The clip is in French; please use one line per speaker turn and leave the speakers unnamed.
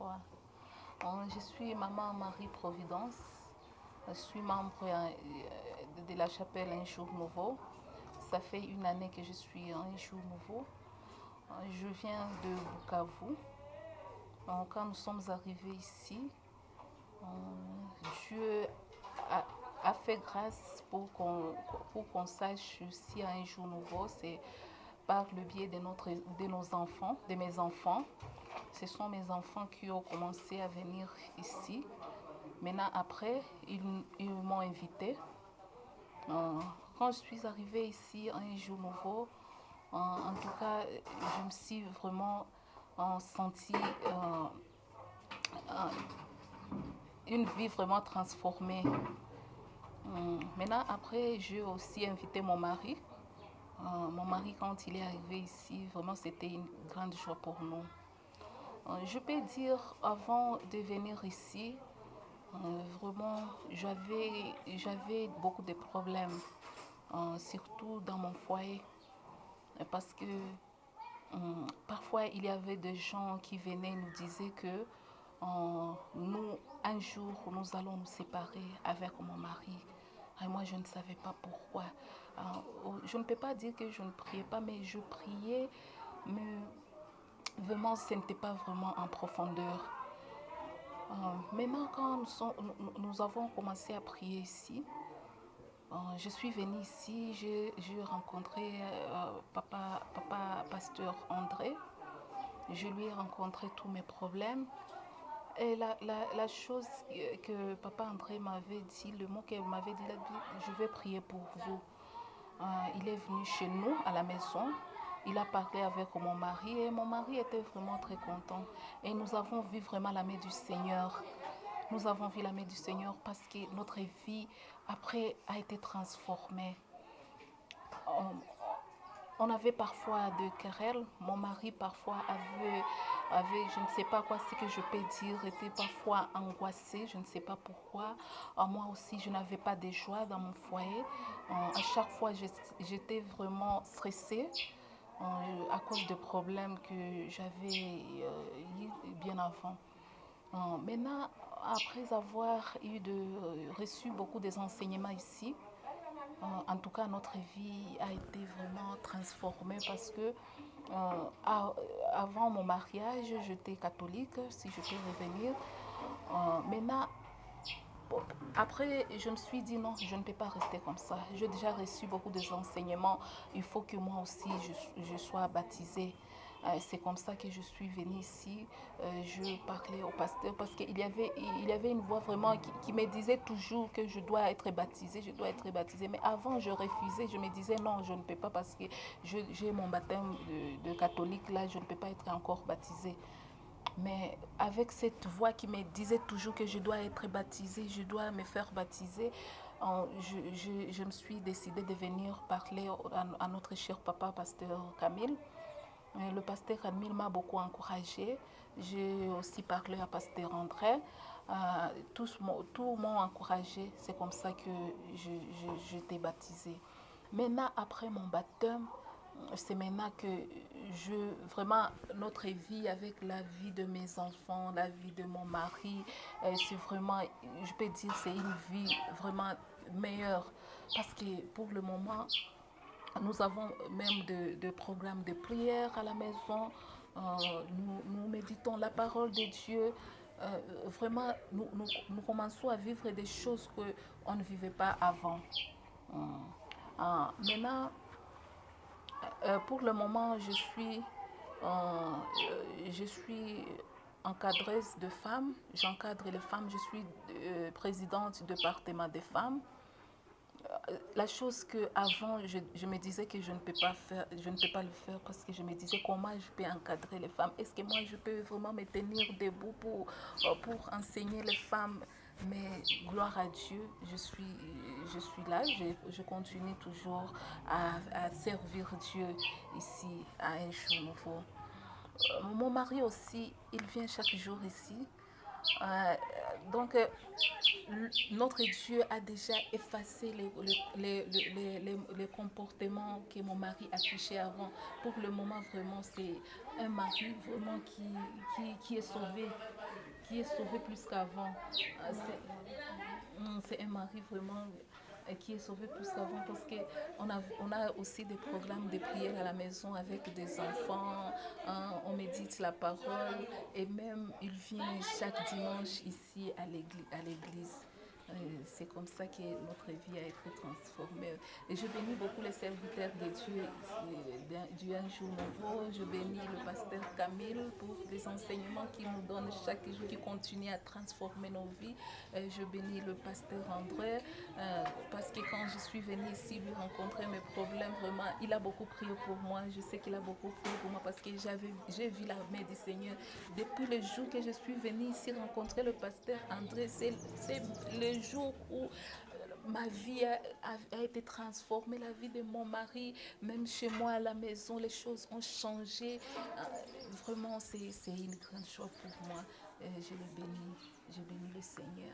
Ouais. Je suis maman Marie-Providence. Je suis membre de la chapelle Un Jour Nouveau. Ça fait une année que je suis Un Jour Nouveau. Je viens de Bukavu. Quand nous sommes arrivés ici, Dieu a fait grâce pour qu'on sache aussi Un Jour Nouveau. C'est par le biais de nos enfants, de mes enfants. Ce sont mes enfants qui ont commencé à venir ici. Maintenant, après, ils m'ont invité. Quand je suis arrivée ici Un Jour Nouveau, en tout cas, je me suis vraiment sentie une vie vraiment transformée. Maintenant, après, j'ai aussi invité mon mari. Mon mari, quand il est arrivé ici, vraiment, c'était une grande joie pour nous. Je peux dire, avant de venir ici, vraiment, j'avais beaucoup de problèmes, surtout dans mon foyer, parce que parfois il y avait des gens qui venaient nous disaient que nous, un jour, nous allons nous séparer avec mon mari. Et moi, je ne savais pas pourquoi. Je ne peux pas dire que je ne priais pas, mais je priais, mais vraiment, ce n'était pas vraiment en profondeur. Maintenant, quand nous avons commencé à prier ici, je suis venue ici, j'ai rencontré papa pasteur André. Je lui ai rencontré tous mes problèmes. Et la chose que papa André m'avait dit, le mot qu'elle m'avait dit, il a dit, je vais prier pour vous. Il est venu chez nous à la maison. Il a parlé avec mon mari et mon mari était vraiment très content. Et nous avons vu vraiment la main du Seigneur. Nous avons vu la main du Seigneur parce que notre vie après a été transformée. On avait parfois de querelles. Mon mari parfois avait, je ne sais pas quoi, ce que je peux dire, était parfois angoissé, je ne sais pas pourquoi. Moi aussi, je n'avais pas de joie dans mon foyer. À chaque fois, j'étais vraiment stressée à cause de problèmes que j'avais eu bien avant. Maintenant, après avoir reçu beaucoup des enseignements ici, en tout cas, notre vie a été vraiment transformée parce que avant mon mariage, j'étais catholique, si je peux revenir. Maintenant, après, je me suis dit non, je ne peux pas rester comme ça. J'ai déjà reçu beaucoup d'enseignements. Il faut que moi aussi, je sois baptisée. C'est comme ça que je suis venue ici. Je parlais au pasteur parce qu'il y avait une voix vraiment qui me disait toujours que je dois être baptisée, je dois être baptisée. Mais avant, je refusais, je me disais non, je ne peux pas parce que j'ai mon baptême de catholique, là, je ne peux pas être encore baptisée. Mais avec cette voix qui me disait toujours que je dois être baptisée, je dois me faire baptiser, je me suis décidée de venir parler à notre cher papa, pasteur Camille. Le pasteur Camille m'a beaucoup encouragée. J'ai aussi parlé à pasteur André. Tous m'ont encouragée. C'est comme ça que j'étais baptisée. Maintenant, après mon baptême, c'est maintenant que vraiment, notre vie avec la vie de mes enfants, la vie de mon mari, c'est vraiment, je peux dire, c'est une vie vraiment meilleure. Parce que pour le moment, nous avons même de programmes de prière à la maison. Nous méditons la parole de Dieu. Vraiment, nous commençons à vivre des choses qu'on ne vivait pas avant. Maintenant, pour le moment, je suis encadreuse de femmes. J'encadre les femmes. Je suis présidente du département des femmes. La chose que avant je me disais que je ne peux pas faire, je ne peux pas le faire parce que je me disais comment je peux encadrer les femmes. Est-ce que moi je peux vraiment me tenir debout pour enseigner les femmes? Mais gloire à Dieu, je suis là, je continue toujours à servir Dieu ici à Un Jour Nouveau. Mon mari aussi, il vient chaque jour ici. Euh, donc, notre Dieu a déjà effacé les comportements que mon mari affichait avant. Pour le moment, vraiment, c'est un mari vraiment qui est sauvé. qui est sauvé plus qu'avant. C'est un mari vraiment qui est sauvé plus qu'avant parce on a aussi des programmes de prière à la maison avec des enfants, on médite la parole et même il vient chaque dimanche ici à l'église. C'est comme ça que notre vie a été transformée. Et je bénis beaucoup les serviteurs de Dieu du Un Jour Nouveau. Je bénis le pasteur Camille pour les enseignements qu'il nous donne chaque jour, qui continue à transformer nos vies. Je bénis le pasteur André parce que quand je suis venue ici lui rencontrer mes problèmes, vraiment, il a beaucoup prié pour moi. Je sais qu'il a beaucoup prié pour moi parce que j'ai vu la main du Seigneur. Depuis le jour que je suis venue ici rencontrer le pasteur André, c'est le jour où ma vie a été transformée, la vie de mon mari, même chez moi à la maison, les choses ont changé. Vraiment, c'est une grande joie pour moi. Je le bénis, je bénis le Seigneur.